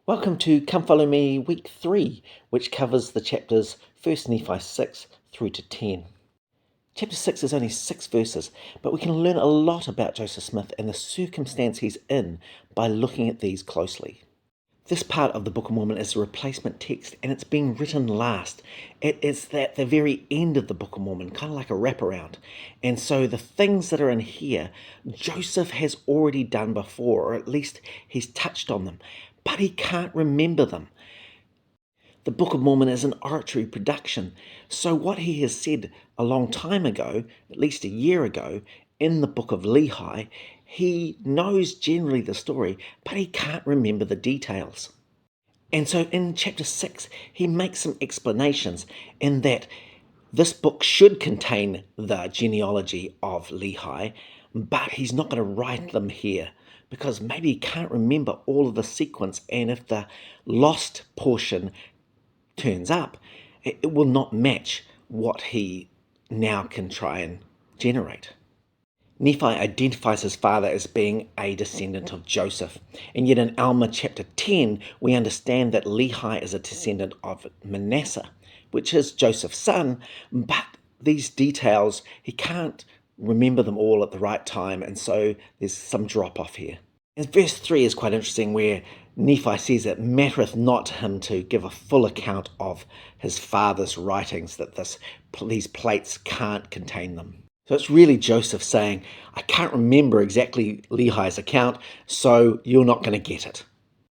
Welcome to Come Follow Me Week 3, which covers the chapters 1 Nephi 6 through to 10. Chapter 6 is only 6 verses, but we can learn a lot about Joseph Smith and the circumstance he's in by looking at these closely. This part of the Book of Mormon is a replacement text, and it's being written last. It is at the very end of the Book of Mormon, kind of like a wraparound. And so the things that are in here, Joseph has already done before, or at least he's touched on them, but he can't remember them. The Book of Mormon is an oratory production, so what he has said a long time ago, at least a year ago, in the Book of Lehi, he knows generally the story, but he can't remember the details. And so in chapter 6, he makes some explanations in that this book should contain the genealogy of Lehi, but he's not going to write them here because maybe he can't remember all of the sequence, and if the lost portion turns up, it will not match what he now can try and generate. Nephi identifies his father as being a descendant of Joseph, and yet in Alma chapter 10 we understand that Lehi is a descendant of Manasseh, which is Joseph's son, but these details, he can't remember them all at the right time, and so there's some drop off here. And verse 3 is quite interesting, where Nephi says it mattereth not to him to give a full account of his father's writings, that these plates can't contain them. So it's really Joseph saying, I can't remember exactly Lehi's account, so you're not going to get it.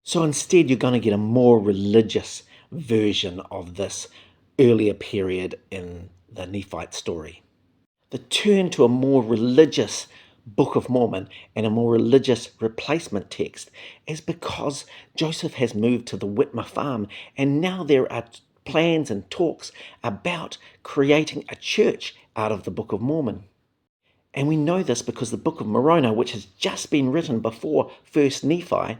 So instead you're going to get a more religious version of this earlier period in the Nephite story. The turn to a more religious Book of Mormon and a more religious replacement text is because Joseph has moved to the Whitmer farm, and now there are plans and talks about creating a church out of the Book of Mormon. And we know this because the Book of Moroni, which has just been written before 1 Nephi,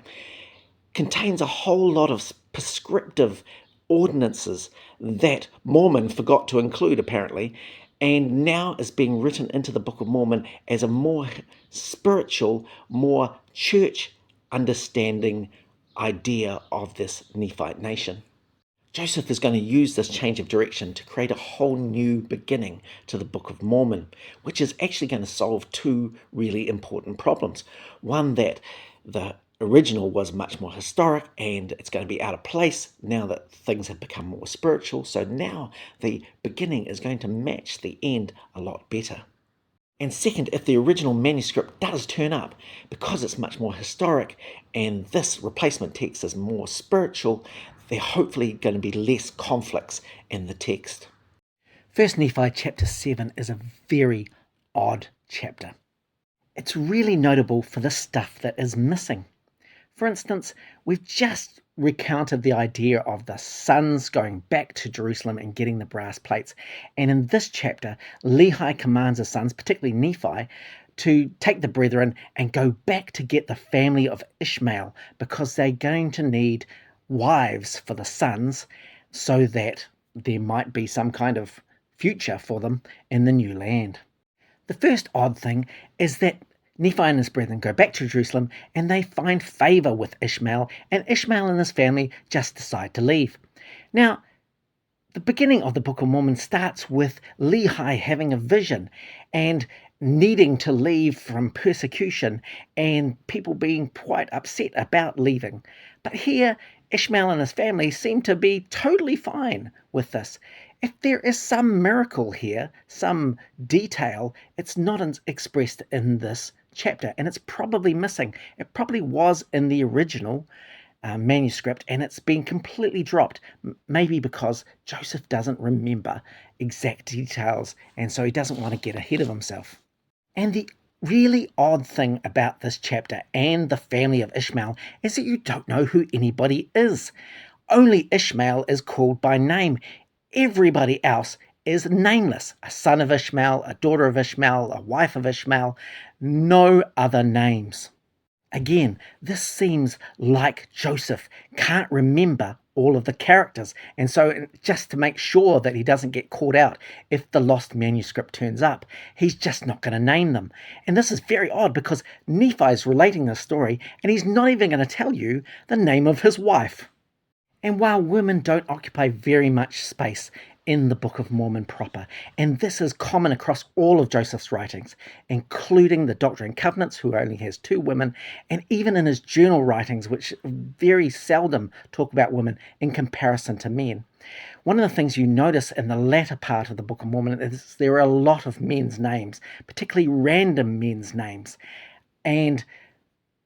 contains a whole lot of prescriptive ordinances that Mormon forgot to include, apparently, and now is being written into the Book of Mormon as a more spiritual, more church understanding idea of this Nephite nation. Joseph is going to use this change of direction to create a whole new beginning to the Book of Mormon, which is actually going to solve two really important problems. One, that the original was much more historic and it's going to be out of place now that things have become more spiritual. So now the beginning is going to match the end a lot better. And second, if the original manuscript does turn up, because it's much more historic and this replacement text is more spiritual, there are hopefully going to be less conflicts in the text. 1 Nephi chapter 7 is a very odd chapter. It's really notable for the stuff that is missing. For instance, we've just recounted the idea of the sons going back to Jerusalem and getting the brass plates. And in this chapter, Lehi commands his sons, particularly Nephi, to take the brethren and go back to get the family of Ishmael, because they're going to need wives for the sons so that there might be some kind of future for them in the new land. The first odd thing is that Nephi and his brethren go back to Jerusalem and they find favor with Ishmael, and Ishmael and his family just decide to leave. Now, the beginning of the Book of Mormon starts with Lehi having a vision and needing to leave from persecution and people being quite upset about leaving. But here, Ishmael and his family seem to be totally fine with this. If there is some miracle here, some detail, it's not expressed in this chapter, and it's probably missing. It probably was in the original manuscript, and it's been completely dropped, maybe because Joseph doesn't remember exact details, and so he doesn't want to get ahead of himself. And the really odd thing about this chapter and the family of Ishmael is that you don't know who anybody is. Only Ishmael is called by name. Everybody else is nameless. A son of Ishmael, a daughter of Ishmael, a wife of Ishmael, no other names. Again, this seems like Joseph can't remember all of the characters. And so, just to make sure that he doesn't get caught out if the lost manuscript turns up, he's just not going to name them. And this is very odd because Nephi is relating this story and he's not even going to tell you the name of his wife. And while women don't occupy very much space in the Book of Mormon proper, and this is common across all of Joseph's writings, including the Doctrine and Covenants, who only has 2 women, and even in his journal writings, which very seldom talk about women in comparison to men. One of the things you notice in the latter part of the Book of Mormon is there are a lot of men's names, particularly random men's names. And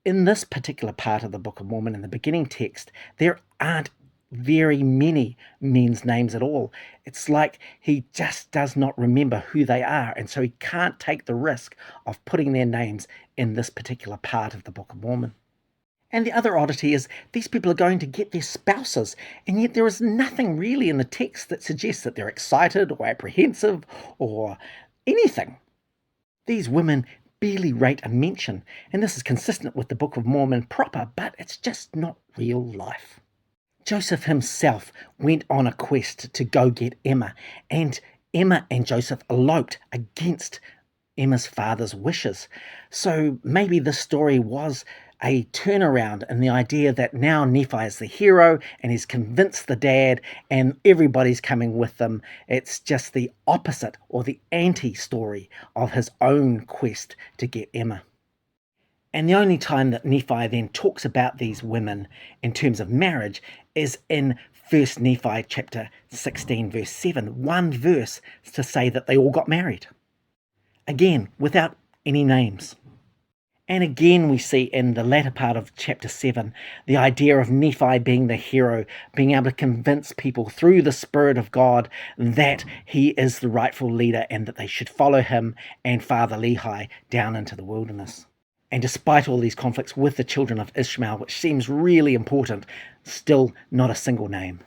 in this particular part of the Book of Mormon, in the beginning text, there aren't very many men's names at all. It's like he just does not remember who they are, and so he can't take the risk of putting their names in this particular part of the Book of Mormon. And the other oddity is these people are going to get their spouses, and yet there is nothing really in the text that suggests that they're excited or apprehensive or anything. These women barely rate a mention, and this is consistent with the Book of Mormon proper, but it's just not real life. Joseph himself went on a quest to go get Emma, and Emma and Joseph eloped against Emma's father's wishes. So maybe this story was a turnaround in the idea that now Nephi is the hero and he's convinced the dad and everybody's coming with them. It's just the opposite or the anti-story of his own quest to get Emma. And the only time that Nephi then talks about these women in terms of marriage is in 1 Nephi chapter 16 verse 7, one verse to say that they all got married. Again, without any names. And again we see in the latter part of chapter 7 the idea of Nephi being the hero, being able to convince people through the Spirit of God that he is the rightful leader and that they should follow him and Father Lehi down into the wilderness. And despite all these conflicts with the children of Ishmael, which seems really important, still not a single name.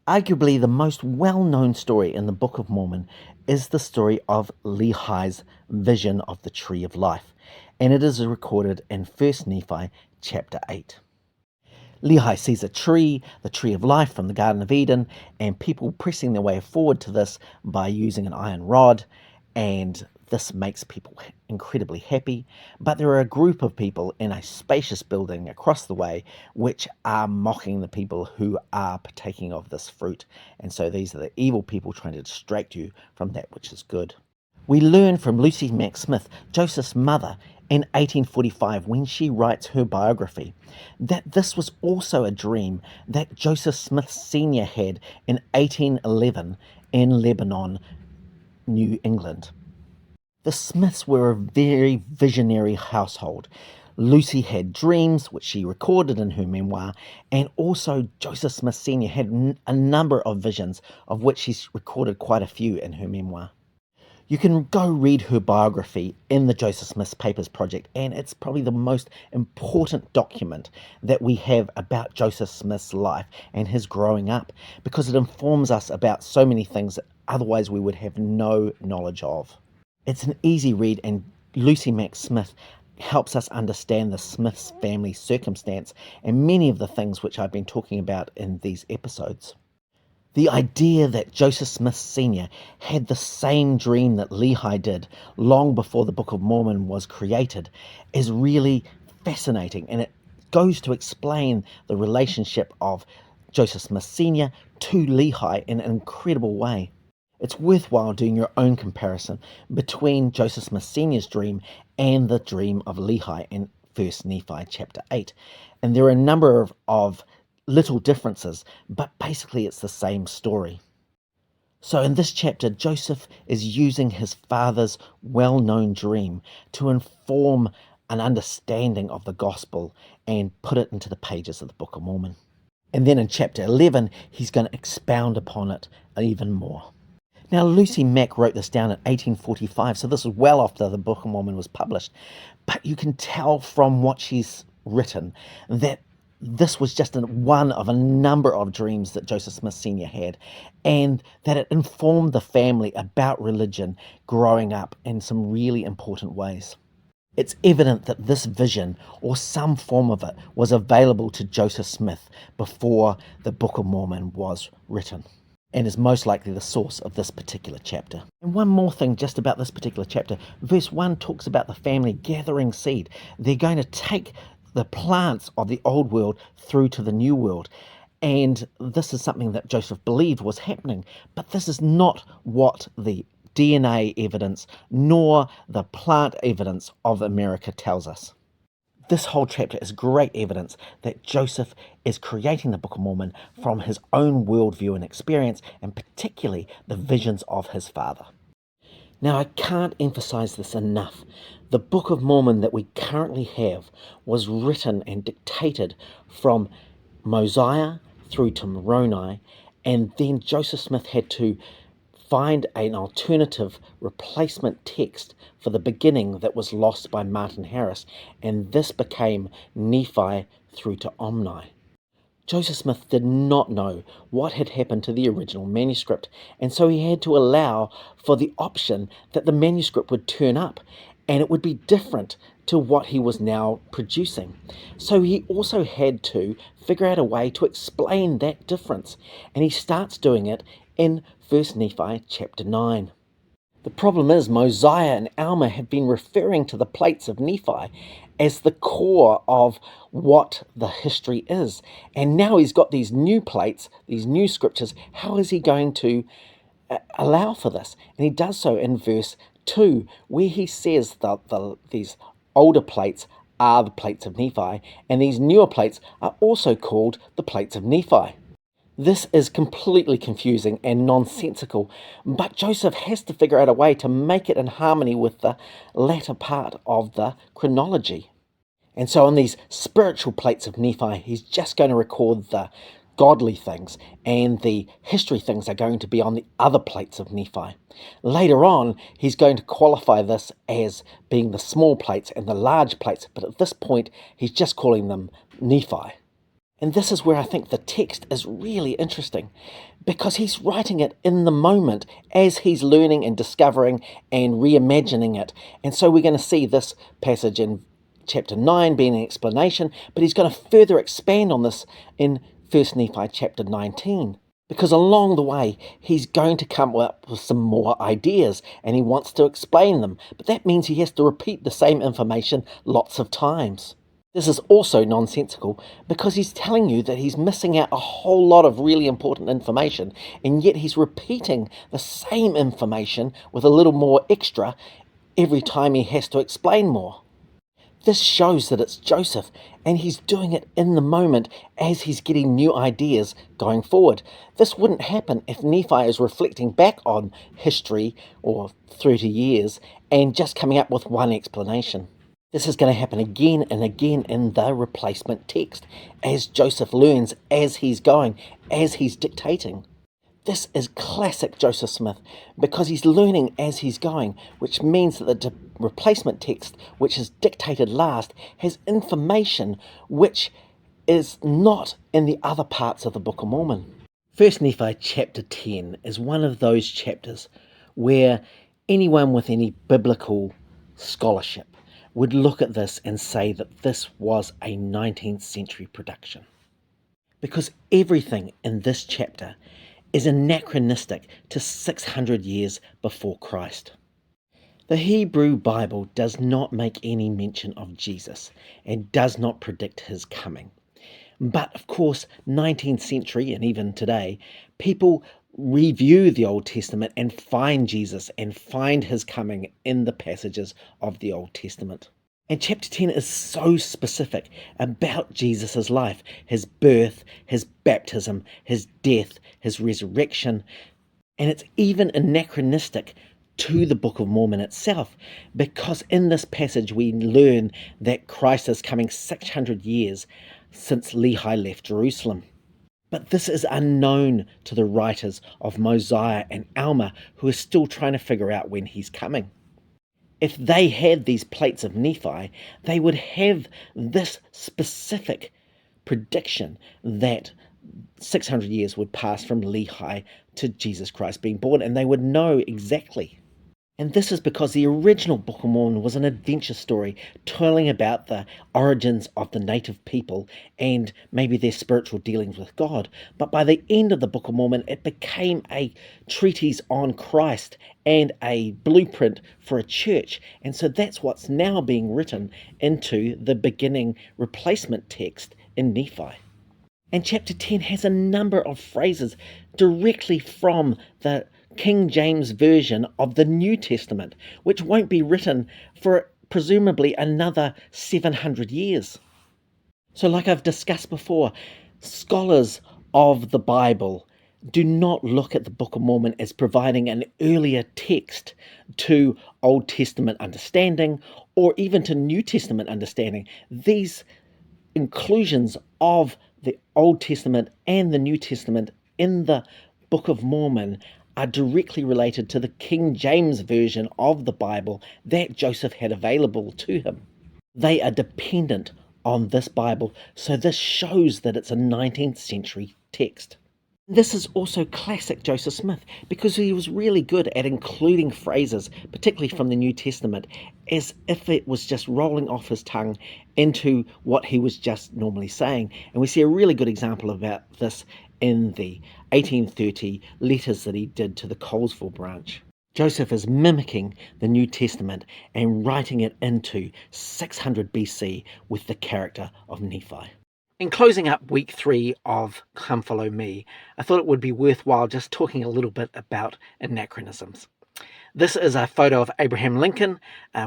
Arguably the most well-known story in the Book of Mormon is the story of Lehi's vision of the Tree of Life, and it is recorded in 1 Nephi chapter 8. Lehi sees a tree, the tree of life from the Garden of Eden, and people pressing their way forward to this by using an iron rod, and this makes people incredibly happy. But there are a group of people in a spacious building across the way which are mocking the people who are partaking of this fruit. And so these are the evil people trying to distract you from that which is good. We learn from Lucy Mack Smith, Joseph's mother, in 1845 when she writes her biography, that this was also a dream that Joseph Smith Sr. had in 1811 in Lebanon, New England. The Smiths were a very visionary household. Lucy had dreams, which she recorded in her memoir, and also Joseph Smith Sr. had a number of visions, of which she's recorded quite a few in her memoir. You can go read her biography in the Joseph Smith Papers Project, and it's probably the most important document that we have about Joseph Smith's life and his growing up, because it informs us about so many things that otherwise we would have no knowledge of. It's an easy read, and Lucy Mack Smith helps us understand the Smiths family circumstance and many of the things which I've been talking about in these episodes. The idea that Joseph Smith Sr. had the same dream that Lehi did long before the Book of Mormon was created is really fascinating, and it goes to explain the relationship of Joseph Smith Sr. to Lehi in an incredible way. It's worthwhile doing your own comparison between Joseph Smith Sr.'s dream and the dream of Lehi in 1 Nephi chapter 8. And there are a number of little differences, but basically it's the same story. So in this chapter, Joseph is using his father's well-known dream to inform an understanding of the gospel and put it into the pages of the Book of Mormon. And then in chapter 11, he's going to expound upon it even more. Now, Lucy Mack wrote this down in 1845, so this was well after the Book of Mormon was published. But you can tell from what she's written that this was just one of a number of dreams that Joseph Smith Sr. had, and that it informed the family about religion growing up in some really important ways. It's evident that this vision, or some form of it, was available to Joseph Smith before the Book of Mormon was written, and is most likely the source of this particular chapter. And one more thing just about this particular chapter. Verse 1 talks about the family gathering seed. They're going to take the plants of the old world through to the new world. And this is something that Joseph believed was happening. But this is not what the DNA evidence nor the plant evidence of America tells us. This whole chapter is great evidence that Joseph is creating the Book of Mormon from his own worldview and experience, and particularly the visions of his father. Now, I can't emphasize this enough. The Book of Mormon that we currently have was written and dictated from Mosiah through to Moroni, and then Joseph Smith had to find an alternative replacement text for the beginning that was lost by Martin Harris, and this became Nephi through to Omni. Joseph Smith did not know what had happened to the original manuscript, and so he had to allow for the option that the manuscript would turn up and it would be different to what he was now producing. So he also had to figure out a way to explain that difference, and he starts doing it in 1 Nephi chapter 9. The problem is Mosiah and Alma have been referring to the plates of Nephi as the core of what the history is. And now he's got these new plates, these new scriptures. How is he going to allow for this? And he does so in verse 2, where he says that these older plates are the plates of Nephi, and these newer plates are also called the plates of Nephi. This is completely confusing and nonsensical, but Joseph has to figure out a way to make it in harmony with the latter part of the chronology. And so on these spiritual plates of Nephi, he's just going to record the godly things, and the history things are going to be on the other plates of Nephi. Later on, he's going to qualify this as being the small plates and the large plates, but at this point, he's just calling them Nephi. And this is where I think the text is really interesting, because he's writing it in the moment as he's learning and discovering and reimagining it. And so we're going to see this passage in chapter 9 being an explanation, but he's going to further expand on this in 1 Nephi chapter 19. Because along the way, he's going to come up with some more ideas, and he wants to explain them. But that means he has to repeat the same information lots of times. This is also nonsensical because he's telling you that he's missing out a whole lot of really important information, and yet he's repeating the same information with a little more extra every time he has to explain more. This shows that it's Joseph, and he's doing it in the moment as he's getting new ideas going forward. This wouldn't happen if Nephi is reflecting back on history or 30 years and just coming up with one explanation. This is going to happen again and again in the replacement text, as Joseph learns as he's going, as he's dictating. This is classic Joseph Smith, because he's learning as he's going, which means that the replacement text, which is dictated last, has information which is not in the other parts of the Book of Mormon. 1 Nephi chapter 10 is one of those chapters where anyone with any biblical scholarship would look at this and say that this was a 19th century production. Because everything in this chapter is anachronistic to 600 years before Christ. The Hebrew Bible does not make any mention of Jesus and does not predict his coming. But of course, 19th century and even today, people review the Old Testament and find Jesus and find his coming in the passages of the Old Testament. And chapter 10 is so specific about Jesus' life, his birth, his baptism, his death, his resurrection, and it's even anachronistic to the Book of Mormon itself, because in this passage we learn that Christ is coming 600 years since Lehi left Jerusalem. But this is unknown to the writers of Mosiah and Alma, who are still trying to figure out when he's coming. If they had these plates of Nephi, they would have this specific prediction that 600 years would pass from Lehi to Jesus Christ being born, and they would know exactly. And this is because the original Book of Mormon was an adventure story telling about the origins of the native people and maybe their spiritual dealings with God. But by the end of the Book of Mormon, it became a treatise on Christ and a blueprint for a church. And so that's what's now being written into the beginning replacement text in Nephi. And chapter 10 has a number of phrases directly from the King James Version of the New Testament, which won't be written for presumably another 700 years. So, like I've discussed before, scholars of the Bible do not look at the Book of Mormon as providing an earlier text to Old Testament understanding or even to New Testament understanding. These inclusions of the Old Testament and the New Testament in the Book of Mormon are directly related to the King James Version of the Bible that Joseph had available to him. They are dependent on this Bible, so this shows that it's a 19th century text. This is also classic Joseph Smith because he was really good at including phrases, particularly from the New Testament, as if it was just rolling off his tongue into what he was just normally saying. And we see a really good example about this in the 1830 letters that he did to the Colesville branch. Joseph is mimicking the New Testament and writing it into 600 BC with the character of Nephi. In closing up week 3 of Come Follow Me, I thought it would be worthwhile just talking a little bit about anachronisms. This is a photo of Abraham Lincoln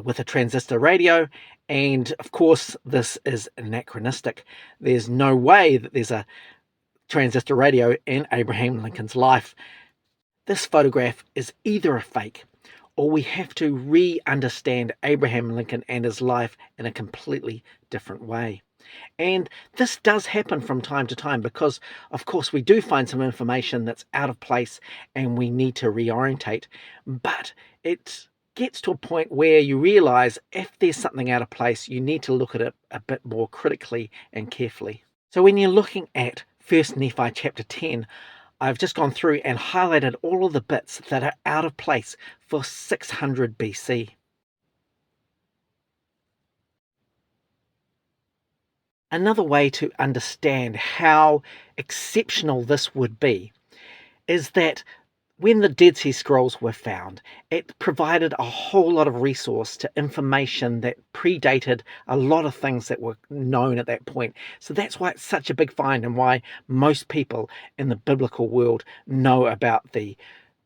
with a transistor radio, and of course this is anachronistic. There's no way that there's a transistor radio in Abraham Lincoln's life. This photograph is either a fake, or we have to re-understand Abraham Lincoln and his life in a completely different way. And this does happen from time to time because, of course, we do find some information that's out of place and we need to reorientate. But it gets to a point where you realize if there's something out of place, you need to look at it a bit more critically and carefully. So when you're looking at 1 Nephi chapter 10, I've just gone through and highlighted all of the bits that are out of place for 600 BC. Another way to understand how exceptional this would be is that when the Dead Sea Scrolls were found, it provided a whole lot of resource to information that predated a lot of things that were known at that point. So that's why it's such a big find and why most people in the biblical world know about the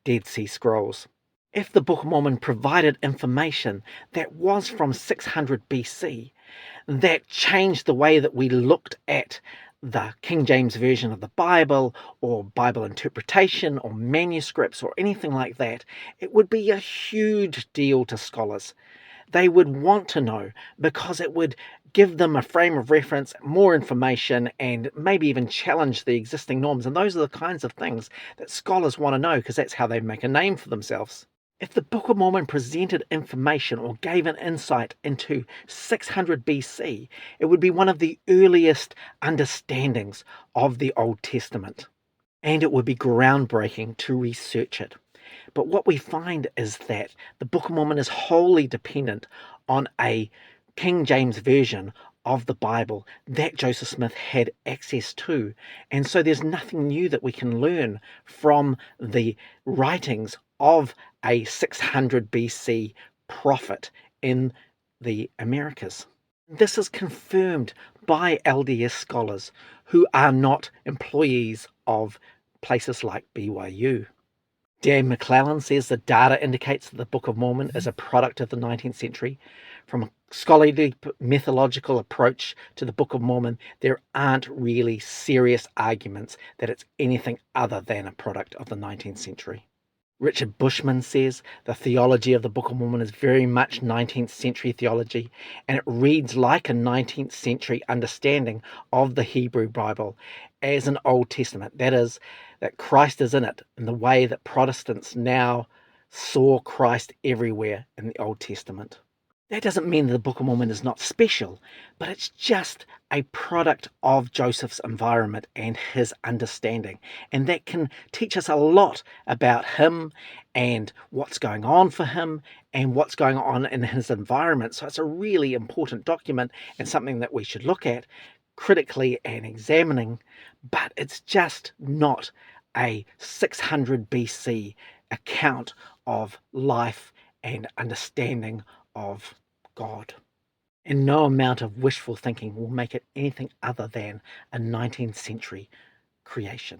Dead Sea Scrolls. If the Book of Mormon provided information that was from 600 BC, that changed the way that we looked at the King James Version of the Bible or Bible interpretation or manuscripts or anything like that, it would be a huge deal to scholars. They would want to know because it would give them a frame of reference, more information, and maybe even challenge the existing norms. And those are the kinds of things that scholars want to know because that's how they make a name for themselves. If the Book of Mormon presented information or gave an insight into 600 BC, it would be one of the earliest understandings of the Old Testament. And it would be groundbreaking to research it. But what we find is that the Book of Mormon is wholly dependent on a King James Version of the Bible that Joseph Smith had access to. And so there's nothing new that we can learn from the writings of a 600 BC prophet in the Americas. This is confirmed by LDS scholars who are not employees of places like BYU. Dan McClellan says the data indicates that the Book of Mormon is a product of the 19th century. From a scholarly methodological approach to the Book of Mormon, there aren't really serious arguments that it's anything other than a product of the 19th century. Richard Bushman says the theology of the Book of Mormon is very much 19th century theology, and it reads like a 19th century understanding of the Hebrew Bible as an Old Testament. That is, that Christ is in it in the way that Protestants now saw Christ everywhere in the Old Testament. That doesn't mean the Book of Mormon is not special, but it's just a product of Joseph's environment and his understanding. And that can teach us a lot about him and what's going on for him and what's going on in his environment. So it's a really important document and something that we should look at critically and examining, but it's just not a 600 BC account of life and understanding of God. And no amount of wishful thinking will make it anything other than a 19th century creation.